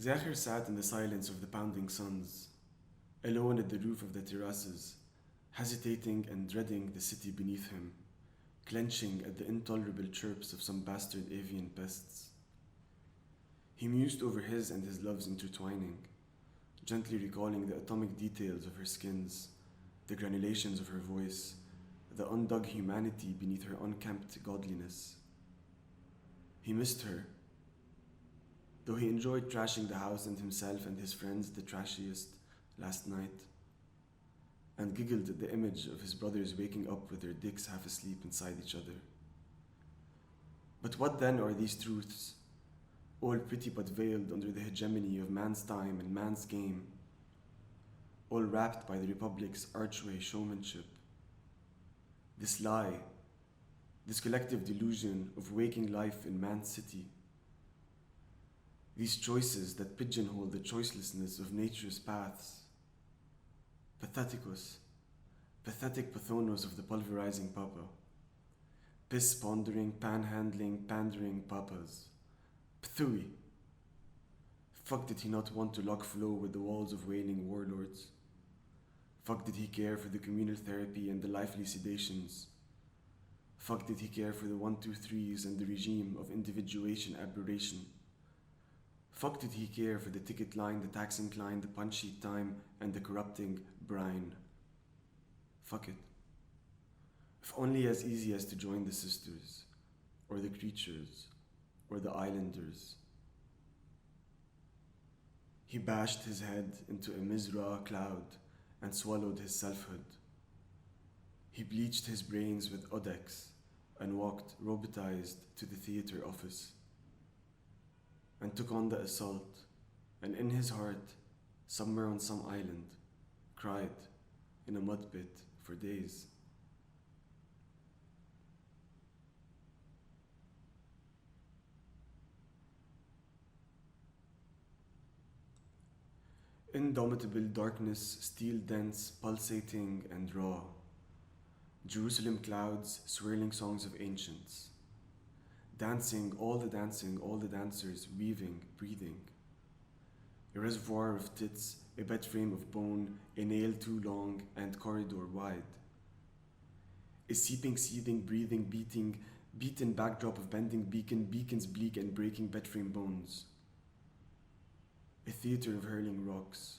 Zahir sat in the silence of the pounding suns, alone at the roof of the terraces, hesitating and dreading the city beneath him, clenching at the intolerable chirps of some bastard avian pests. He mused over his and his love's intertwining, gently recalling the atomic details of her skins, the granulations of her voice, the undug humanity beneath her unkempt godliness. He missed her, though he enjoyed trashing the house and himself and his friends the trashiest last night, and giggled at the image of his brothers waking up with their dicks half asleep inside each other. But what then are these truths, all pretty but veiled under the hegemony of man's time and man's game, all wrapped by the Republic's archway showmanship? This lie, this collective delusion of waking life in man's city, these choices that pigeonhole the choicelessness of nature's paths, patheticos, pathetic pathonos of the pulverizing papa, piss-pondering, panhandling, pandering papas, pthui. Fuck did he not want to lock flow with the walls of wailing warlords? Fuck did he care for the communal therapy and the lively sedations? Fuck did he care for the 1-2-3s and the regime of individuation aberration? Fuck did he care for the ticket line, the tax incline, the punch sheet time, and the corrupting brine? Fuck it. If only as easy as to join the sisters, or the creatures, or the islanders. He bashed his head into a Mizra cloud and swallowed his selfhood. He bleached his brains with Odex and walked robotized to the theater office and took on the assault, and in his heart, somewhere on some island, cried in a mud pit for days. Indomitable darkness, steel dense, pulsating and raw. Jerusalem clouds, swirling songs of ancients. Dancing, all the dancers weaving, breathing. A reservoir of tits, a bed frame of bone, a nail too long and corridor wide. A seeping, seething, breathing, beaten backdrop of bending beacons bleak and breaking bed frame bones. A theater of hurling rocks.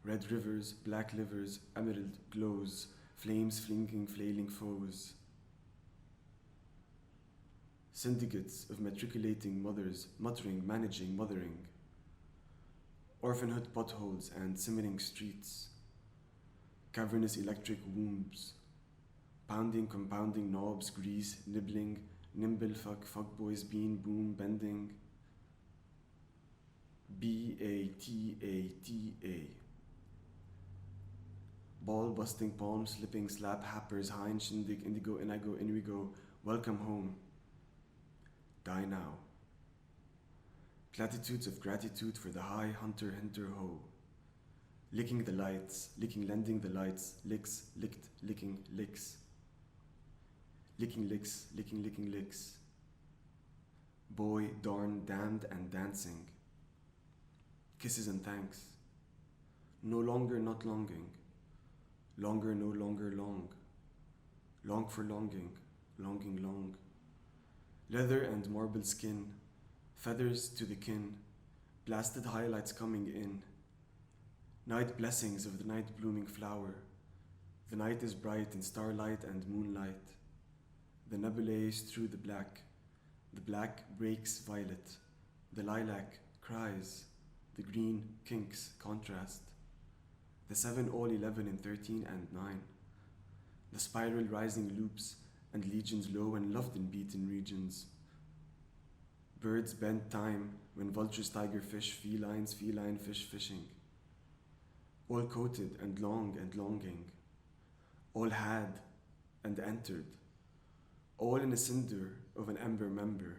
Red rivers, black livers, emerald glows, flames flinging, flailing foes. Syndicates of matriculating mothers, muttering, managing, mothering. Orphanhood potholes and simmering streets. Cavernous electric wombs. Pounding, compounding knobs, grease, nibbling, nimble fuck boys, bean, boom, bending. BATATA. Ball busting, palm slipping, slap happers, hein, shindig, indigo, inago, inrigo, welcome home. Die now. Platitudes of gratitude for the high hunter hinter ho. Licking the lights, licking, lending the lights, licks, licked, licking, licks. Licking licks, licking licks. Boy, darn, damned and dancing. Kisses and thanks. No longer not longing. Longer no longer long. Long for longing, longing long. Leather and marble skin, feathers to the kin, blasted highlights coming in. Night blessings of the night blooming flower. The night is bright in starlight and moonlight. The nebulae strew the black breaks violet. The lilac cries. The green kinks contrast. The 7 all 11 and 13 and 9. The spiral rising loops and legions low and loved in beaten regions. Birds bend time when vultures, tiger, fish, felines, feline, fish, fishing. All coated and long and longing. All had and entered. All in a cinder of an ember member.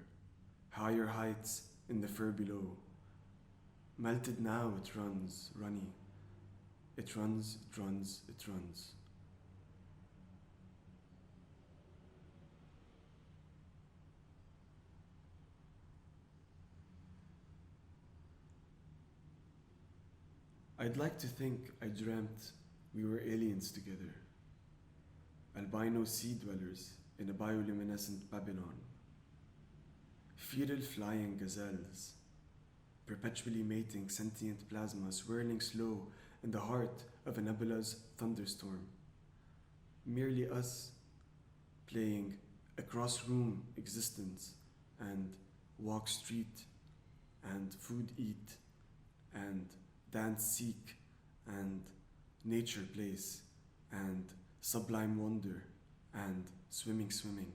Higher heights in the fur below. Melted now it runs, runny. It runs, it runs, it runs. I'd like to think I dreamt we were aliens together, albino sea dwellers in a bioluminescent Babylon, feral flying gazelles, perpetually mating sentient plasma swirling slow in the heart of a nebula's thunderstorm. Merely us playing across room existence and walk street and food eat and dance seek and nature place and sublime wonder and swimming swimming.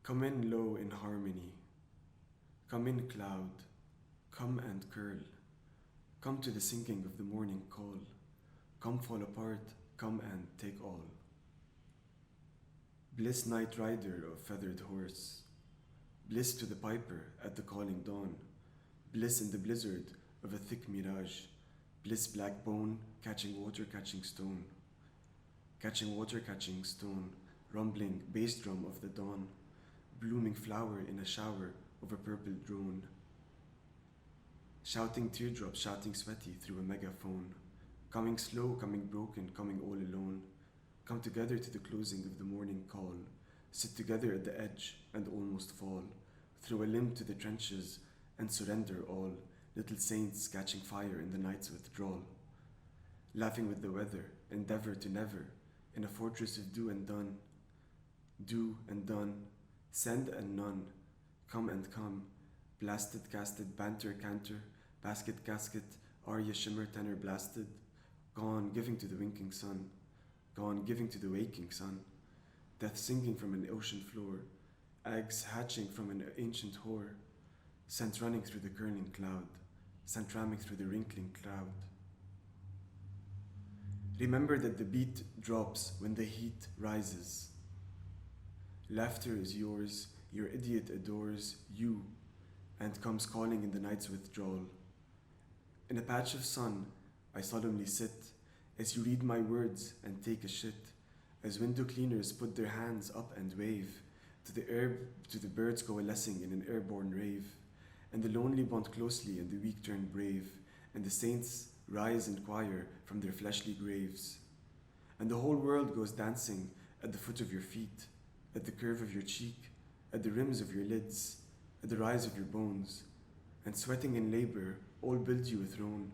Come in low in harmony, come in cloud, come and curl, come to the sinking of the morning call, come fall apart, come and take all. Bliss night rider of feathered horse, bliss to the piper at the calling dawn, bliss in the blizzard of a thick mirage, bliss black bone catching water catching stone, catching water catching stone, rumbling bass drum of the dawn, blooming flower in a shower of a purple drone, shouting teardrops, shouting sweaty through a megaphone, coming slow, coming broken, coming all alone, come together to the closing of the morning call, sit together at the edge and almost fall, throw a limb to the trenches and surrender all, little saints catching fire in the night's withdrawal, laughing with the weather, endeavor to never, in a fortress of do and done, send and none, come and come, blasted, casted, banter, canter, basket, casket, aria, shimmer, tenor, blasted, gone, giving to the winking sun, gone, giving to the waking sun, death singing from an ocean floor, eggs hatching from an ancient whore, sent running through the curling cloud, sent ramming through the wrinkling cloud. Remember that the beat drops when the heat rises. Laughter is yours, your idiot adores you, and comes calling in the night's withdrawal. In a patch of sun, I solemnly sit, as you read my words and take a shit, as window cleaners put their hands up and wave, to the birds coalescing in an airborne rave, and the lonely bond closely and the weak turn brave, and the saints rise in choir from their fleshly graves, and the whole world goes dancing at the foot of your feet, at the curve of your cheek, at the rims of your lids, at the rise of your bones, and sweating in labor, all build you a throne,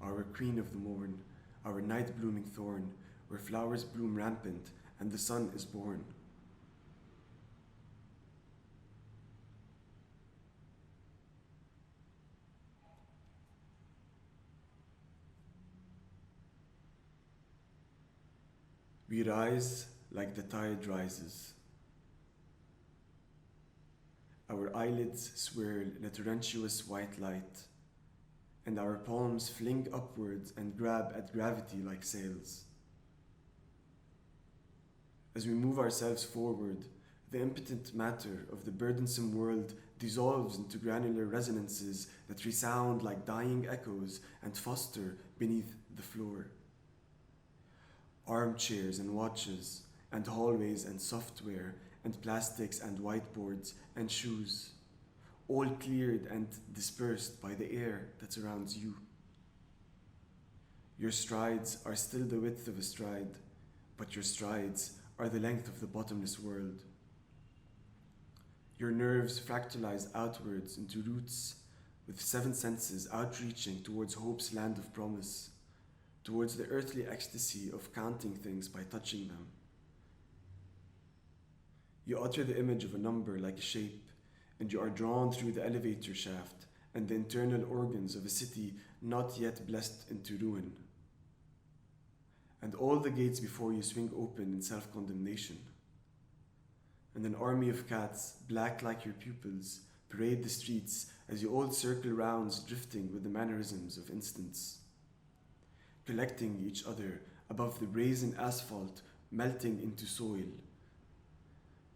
our queen of the morn, our night blooming thorn, where flowers bloom rampant and the sun is born. We rise like the tide rises. Our eyelids swirl in a torrentious white light, and our palms fling upwards and grab at gravity like sails. As we move ourselves forward, the impotent matter of the burdensome world dissolves into granular resonances that resound like dying echoes and foster beneath the floor. Armchairs and watches, and hallways and software, and plastics and whiteboards and shoes, all cleared and dispersed by the air that surrounds you. Your strides are still the width of a stride, but your strides are the length of the bottomless world. Your nerves fractalize outwards into roots, with 7 senses outreaching towards hope's land of promise, towards the earthly ecstasy of counting things by touching them. You utter the image of a number like a shape, and you are drawn through the elevator shaft and the internal organs of a city not yet blessed into ruin. And all the gates before you swing open in self-condemnation. And an army of cats, black like your pupils, parade the streets as you all circle rounds, drifting with the mannerisms of instants, collecting each other above the brazen asphalt, melting into soil.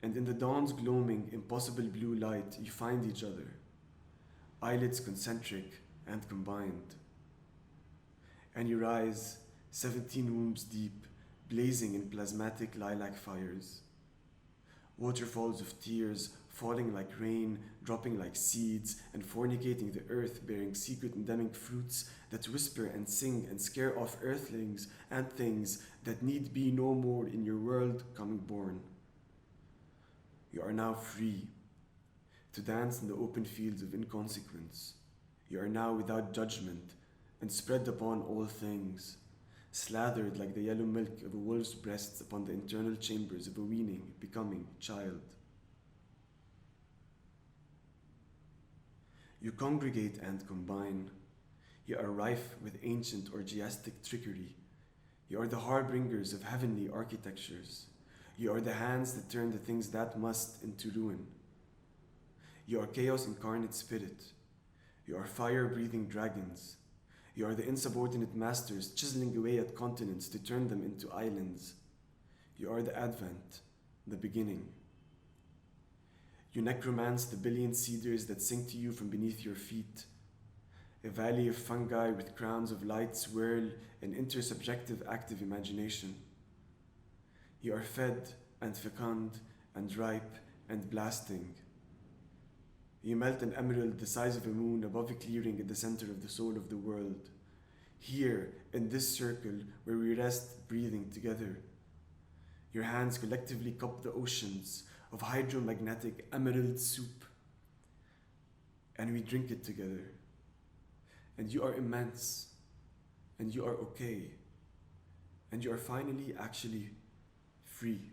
And in the dawn's gloaming, impossible blue light, you find each other, eyelids concentric and combined. And you rise 17 wombs deep, blazing in plasmatic lilac fires. Waterfalls of tears falling like rain, dropping like seeds, and fornicating the earth, bearing secret endemic fruits that whisper and sing and scare off earthlings and things that need be no more in your world coming born. You are now free to dance in the open fields of inconsequence. You are now without judgment and spread upon all things, slathered like the yellow milk of a wolf's breasts upon the internal chambers of a weaning, becoming child. You congregate and combine. You are rife with ancient orgiastic trickery. You are the harbingers of heavenly architectures. You are the hands that turn the things that must into ruin. You are chaos incarnate spirit. You are fire-breathing dragons. You are the insubordinate masters chiseling away at continents to turn them into islands. You are the advent, the beginning. You necromance the billion cedars that sink to you from beneath your feet. A valley of fungi with crowns of light swirl an intersubjective active imagination. You are fed and fecund and ripe and blasting. You melt an emerald the size of a moon above a clearing at the center of the soul of the world. Here, in this circle where we rest breathing together. Your hands collectively cup the oceans of hydromagnetic emerald soup, and we drink it together. And you are immense, and you are okay, and you are finally actually free.